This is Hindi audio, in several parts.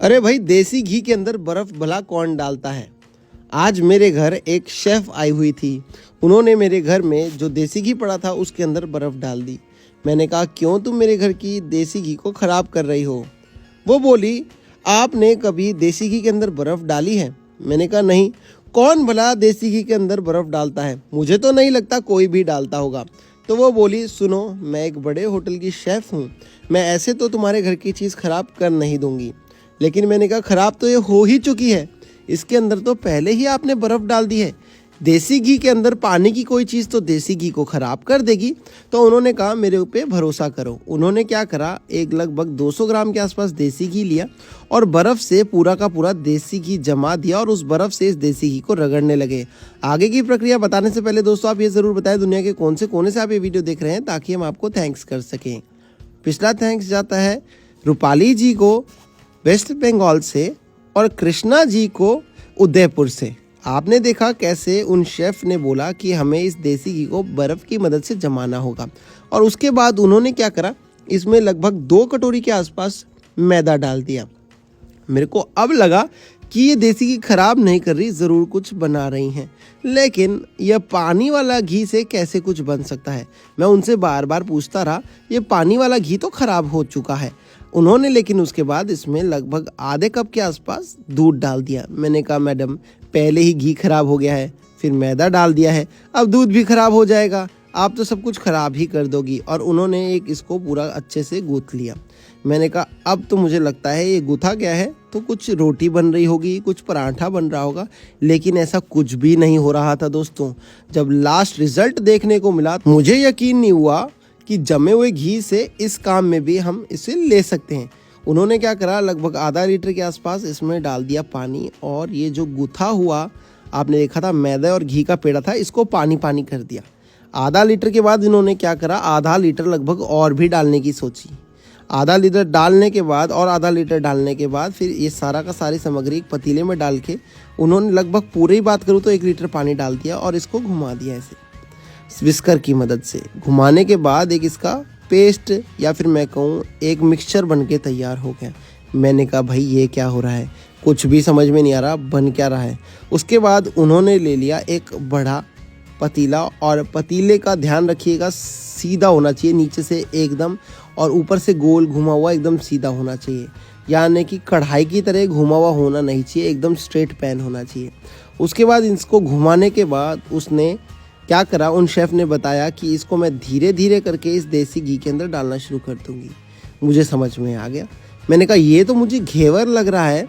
अरे भाई, देसी घी के अंदर बर्फ भला कौन डालता है। आज मेरे घर एक शेफ आई हुई थी। उन्होंने मेरे घर में जो देसी घी पड़ा था उसके अंदर बर्फ डाल दी। मैंने कहा, क्यों तुम मेरे घर की देसी घी को ख़राब कर रही हो। वो बोली, आपने कभी देसी घी के अंदर बर्फ़ डाली है। मैंने कहा, नहीं। कौन भला देसी घी के अंदर बर्फ़ डालता है, मुझे तो नहीं लगता कोई भी डालता होगा। तो वो बोली, सुनो, मैं एक बड़े होटल की शेफ़ हूँ, मैं ऐसे तो तुम्हारे घर की चीज़ ख़राब कर नहीं दूँगी। लेकिन मैंने कहा, ख़राब तो ये हो ही चुकी है, इसके अंदर तो पहले ही आपने बर्फ़ डाल दी है। देसी घी के अंदर पानी की कोई चीज़ तो देसी घी को ख़राब कर देगी। तो उन्होंने कहा, मेरे पे भरोसा करो। उन्होंने क्या करा, एक लगभग 200 ग्राम के आसपास देसी घी लिया और बर्फ़ से पूरा का पूरा देसी घी जमा दिया और उस बर्फ़ से इस देसी घी को रगड़ने लगे। आगे की प्रक्रिया बताने से पहले दोस्तों, आप ये ज़रूर बताएं दुनिया के कौन से कोने से आप ये वीडियो देख रहे हैं, ताकि हम आपको थैंक्स कर सकें। पिछला थैंक्स जाता है रूपाली जी को वेस्ट बंगाल से और कृष्णा जी को उदयपुर से। आपने देखा कैसे उन शेफ़ ने बोला कि हमें इस देसी घी को बर्फ़ की मदद से जमाना होगा, और उसके बाद उन्होंने क्या करा, इसमें लगभग 2 कटोरी के आसपास मैदा डाल दिया। मेरे को अब लगा कि ये देसी घी ख़राब नहीं कर रही, ज़रूर कुछ बना रही हैं। लेकिन यह पानी वाला घी से कैसे कुछ बन सकता है। मैं उनसे बार बार पूछता रहा, ये पानी वाला घी तो ख़राब हो चुका है। उन्होंने लेकिन उसके बाद इसमें लगभग आधे कप के आसपास दूध डाल दिया। मैंने कहा, मैडम, पहले ही घी ख़राब हो गया है, फिर मैदा डाल दिया है, अब दूध भी ख़राब हो जाएगा, आप तो सब कुछ ख़राब ही कर दोगी। और उन्होंने इसको पूरा अच्छे से गूँथ लिया। मैंने कहा, अब तो मुझे लगता है ये गुथा गया है, तो कुछ रोटी बन रही होगी, कुछ पराठा बन रहा होगा। लेकिन ऐसा कुछ भी नहीं हो रहा था दोस्तों। जब लास्ट रिजल्ट देखने को मिला, मुझे यकीन नहीं हुआ कि जमे हुए घी से इस काम में भी हम इसे ले सकते हैं। उन्होंने क्या करा, लगभग आधा लीटर के आसपास इसमें डाल दिया पानी, और ये जो गुथा हुआ आपने देखा था मैदा और घी का पेड़ा था, इसको पानी पानी कर दिया। आधा लीटर के बाद इन्होंने क्या करा, आधा लीटर लगभग और भी डालने की सोची। आधा लीटर डालने के बाद और आधा लीटर डालने के बाद फिर ये सारा का सारी सामग्री एक पतीले में डाल के उन्होंने लगभग पूरी ही बात करूँ तो 1 लीटर पानी डाल दिया और इसको घुमा दिया ऐसे विस्कर की मदद से। घुमाने के बाद एक इसका पेस्ट या फिर मैं कहूँ एक मिक्सचर बन के तैयार हो गया। मैंने कहा, भाई ये क्या हो रहा है, कुछ भी समझ में नहीं आ रहा, बन क्या रहा है। उसके बाद उन्होंने ले लिया एक बड़ा पतीला, और पतीले का ध्यान रखिएगा सीधा होना चाहिए नीचे से एकदम, और ऊपर से गोल घुमा हुआ एकदम सीधा होना चाहिए, यानी कि कढ़ाई की तरह घुमा हुआ होना नहीं चाहिए, एकदम स्ट्रेट पैन होना चाहिए। उसके बाद इसको घुमाने के बाद उसने क्या करा, उन शेफ़ ने बताया कि इसको मैं धीरे धीरे करके इस देसी घी के अंदर डालना शुरू कर दूंगी। मुझे समझ में आ गया। मैंने कहा, ये तो मुझे घेवर लग रहा है,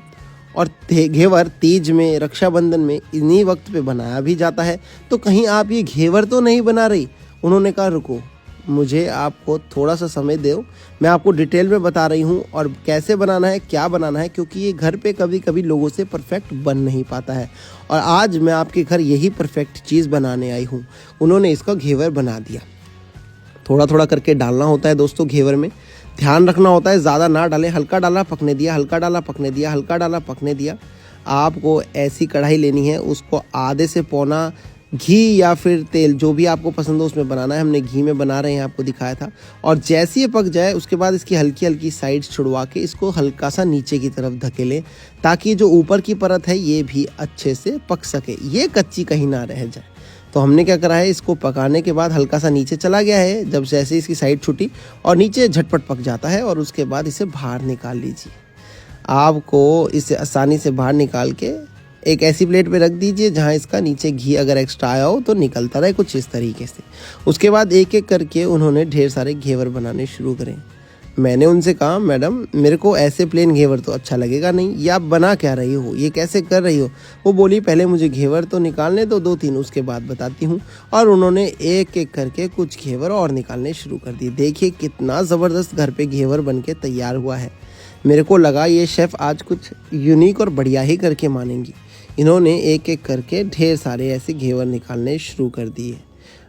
और घेवर तीज में, रक्षाबंधन में इन्हीं वक्त पे बनाया भी जाता है, तो कहीं आप ये घेवर तो नहीं बना रही। उन्होंने कहा, रुको, मुझे आपको थोड़ा सा समय दो, मैं आपको डिटेल में बता रही हूँ और कैसे बनाना है, क्या बनाना है, क्योंकि ये घर पे कभी कभी लोगों से परफेक्ट बन नहीं पाता है, और आज मैं आपके घर यही परफेक्ट चीज़ बनाने आई हूँ। उन्होंने इसका घेवर बना दिया। थोड़ा थोड़ा करके डालना होता है दोस्तों घेवर में, ध्यान रखना होता है, ज़्यादा ना डालें। हल्का डाला पकने दिया, हल्का डाला पकने दिया, हल्का डाला पकने दिया। आपको ऐसी कढ़ाई लेनी है, उसको आधे से पौना घी या फिर तेल, जो भी आपको पसंद हो उसमें बनाना है। हमने घी में बना रहे हैं, आपको दिखाया था। और जैसे ये पक जाए उसके बाद इसकी हल्की हल्की साइड्स छुड़वा के इसको हल्का सा नीचे की तरफ धकेलें, ताकि जो ऊपर की परत है ये भी अच्छे से पक सके, ये कच्ची कहीं ना रह जाए। तो हमने क्या करा है, इसको पकाने के बाद हल्का सा नीचे चला गया है, जब जैसे इसकी साइड छूटी और नीचे झटपट पक जाता है, और उसके बाद इसे बाहर निकाल लीजिए। आपको इसे आसानी से बाहर निकाल के एक ऐसी प्लेट पे रख दीजिए जहाँ इसका नीचे घी अगर एक्स्ट्रा आया हो तो निकलता रहे, कुछ इस तरीके से। उसके बाद एक एक करके उन्होंने ढेर सारे घेवर बनाने शुरू करें। मैंने उनसे कहा, मैडम, मेरे को ऐसे प्लेन घेवर तो अच्छा लगेगा नहीं, ये आप बना क्या रही हो, ये कैसे कर रही हो। वो बोली, पहले मुझे घेवर तो निकालने दो 2-3, उसके बाद बताती हूँ। और उन्होंने एक एक करके कुछ घेवर और निकालने शुरू कर दिए। देखिए कितना ज़बरदस्त घर पे घेवर बन के तैयार हुआ है। मेरे को लगा ये शेफ़ आज कुछ यूनिक और बढ़िया ही करके मानेंगी। इन्होंने एक एक करके ढेर सारे ऐसे घेवर निकालने शुरू कर दिए।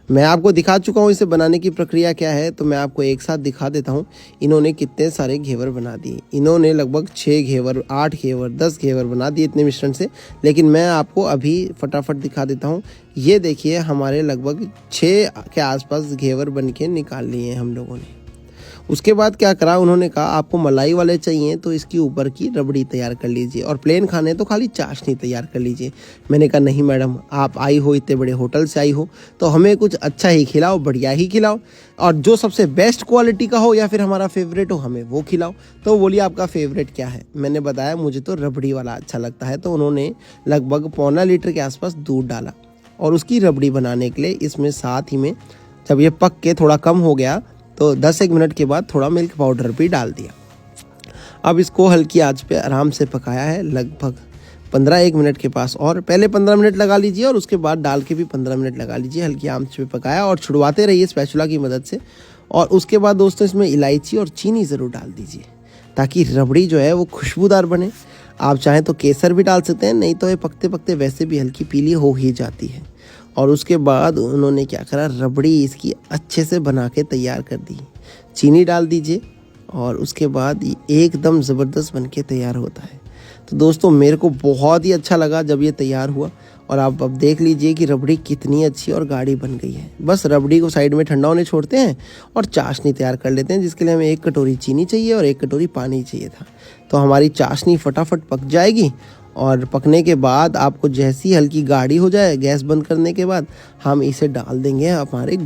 मैं आपको दिखा चुका हूँ इसे बनाने की प्रक्रिया क्या है, तो मैं आपको एक साथ दिखा देता हूँ इन्होंने कितने सारे घेवर बना दिए। इन्होंने लगभग 6 घेवर, 8 घेवर, 10 घेवर बना दिए इतने मिश्रण से। लेकिन मैं आपको अभी फटाफट दिखा देता हूँ। ये देखिए, हमारे लगभग 6 के आसपास घेवर बन के निकाल लिए हैं हम लोगों ने। उसके बाद क्या करा, उन्होंने कहा आपको मलाई वाले चाहिए तो इसकी ऊपर की रबड़ी तैयार कर लीजिए, और प्लेन खाने तो खाली चाशनी तैयार कर लीजिए। मैंने कहा नहीं मैडम, आप आई हो इतने बड़े होटल से आई हो तो हमें कुछ अच्छा ही खिलाओ, बढ़िया ही खिलाओ, और जो सबसे बेस्ट क्वालिटी का हो या फिर हमारा फेवरेट हो हमें वो खिलाओ। तो बोलिए आपका फेवरेट क्या है? मैंने बताया मुझे तो रबड़ी वाला अच्छा लगता है। तो उन्होंने लगभग 1.25 लीटर के आसपास दूध डाला, और उसकी रबड़ी बनाने के लिए इसमें साथ ही में जब ये पक के थोड़ा कम हो गया तो 10-1 मिनट के बाद थोड़ा मिल्क पाउडर भी डाल दिया। अब इसको हल्की आंच पे आराम से पकाया है लगभग 15-1 मिनट के पास, और पहले 15 मिनट लगा लीजिए और उसके बाद डाल के भी 15 मिनट लगा लीजिए। हल्की आंच पे पकाया और छुड़वाते रहिए स्पैचुला की मदद से। और उसके बाद दोस्तों इसमें इलायची और चीनी ज़रूर डाल दीजिए ताकि रबड़ी जो है वो खुशबूदार बने। आप चाहें तो केसर भी डाल सकते हैं, नहीं तो ये पकते पकते वैसे भी हल्की पीली हो ही जाती है। और उसके बाद उन्होंने क्या करा, रबड़ी इसकी अच्छे से बना के तैयार कर दी। चीनी डाल दीजिए और उसके बाद ये एकदम ज़बरदस्त बन के तैयार होता है। तो दोस्तों मेरे को बहुत ही अच्छा लगा जब ये तैयार हुआ, और आप अब देख लीजिए कि रबड़ी कितनी अच्छी और गाढ़ी बन गई है। बस रबड़ी को साइड में ठंडा होने छोड़ते हैं और चाशनी तैयार कर लेते हैं, जिसके लिए हमें 1 कटोरी चीनी चाहिए और 1 कटोरी पानी चाहिए था। तो हमारी चाशनी फटाफट पक जाएगी, और पकने के बाद आपको जैसी हल्की गाढ़ी हो जाए गैस बंद करने के बाद हम इसे डाल देंगे हमारे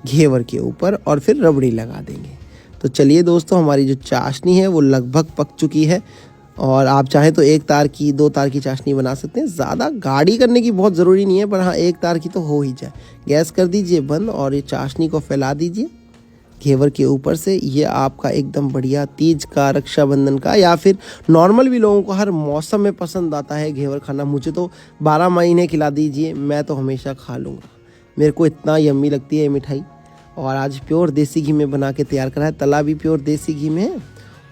घेवर के ऊपर और फिर रबड़ी लगा देंगे। तो चलिए दोस्तों, हमारी जो चाशनी है वो लगभग पक चुकी है, और आप चाहें तो 1 तार की 2 तार की चाशनी बना सकते हैं। ज़्यादा गाढ़ी करने की बहुत ज़रूरी नहीं है, पर हाँ 1 तार की तो हो ही जाए। गैस कर दीजिए बंद और ये चाशनी को फैला दीजिए घेवर के ऊपर से। ये आपका एकदम बढ़िया तीज का, रक्षाबंधन का, या फिर नॉर्मल भी लोगों को हर मौसम में पसंद आता है घेवर खाना। मुझे तो 12 महीने खिला दीजिए, मैं तो हमेशा खा लूँगा। मेरे को इतना यम्मी लगती है ये मिठाई। और आज प्योर देसी घी में बना के तैयार करा है, तला भी प्योर देसी घी में है,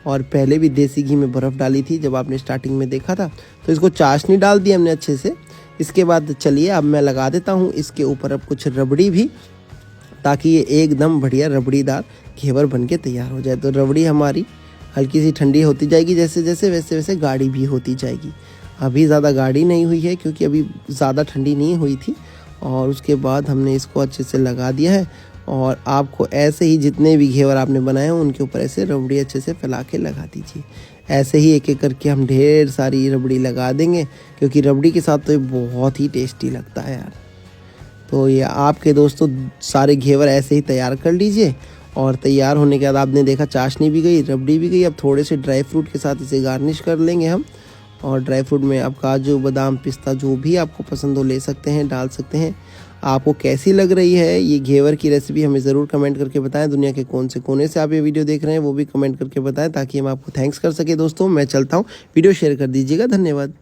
और पहले भी देसी घी में बर्फ़ डाली थी जब आपने स्टार्टिंग में देखा था। तो इसको चाशनी डाल दी हमने अच्छे से। इसके बाद चलिए अब मैं लगा देता हूँ इसके ऊपर अब कुछ रबड़ी भी, ताकि ये एकदम बढ़िया रबड़ीदार घेवर बन के तैयार हो जाए। तो रबड़ी हमारी हल्की सी ठंडी होती जाएगी जैसे जैसे, वैसे वैसे गाढ़ी भी होती जाएगी। अभी ज़्यादा गाढ़ी नहीं हुई है क्योंकि अभी ज़्यादा ठंडी नहीं हुई थी। और उसके बाद हमने इसको अच्छे से लगा दिया है, और आपको ऐसे ही जितने भी घेवर आपने बनाए हैं उनके ऊपर ऐसे रबड़ी अच्छे से फैला के लगा दीजिए। ऐसे ही एक एक करके हम ढेर सारी रबड़ी लगा देंगे, क्योंकि रबड़ी के साथ तो ये बहुत ही टेस्टी लगता है यार। तो ये आपके दोस्तों सारे घेवर ऐसे ही तैयार कर लीजिए, और तैयार होने के बाद आपने देखा चाशनी भी गई, रबड़ी भी गई। अब थोड़े से ड्राई फ्रूट के साथ इसे गार्निश कर लेंगे हम, और ड्राई फ्रूट में आप काजू, बादाम, पिस्ता जो भी आपको पसंद हो ले सकते हैं, डाल सकते हैं। आपको कैसी लग रही है ये घेवर की रेसिपी हमें ज़रूर कमेंट करके बताएं। दुनिया के कौन से कोने से आप ये वीडियो देख रहे हैं वो भी कमेंट करके बताएं, ताकि हम आपको थैंक्स कर सके। दोस्तों मैं चलता हूँ, वीडियो शेयर कर दीजिएगा। धन्यवाद।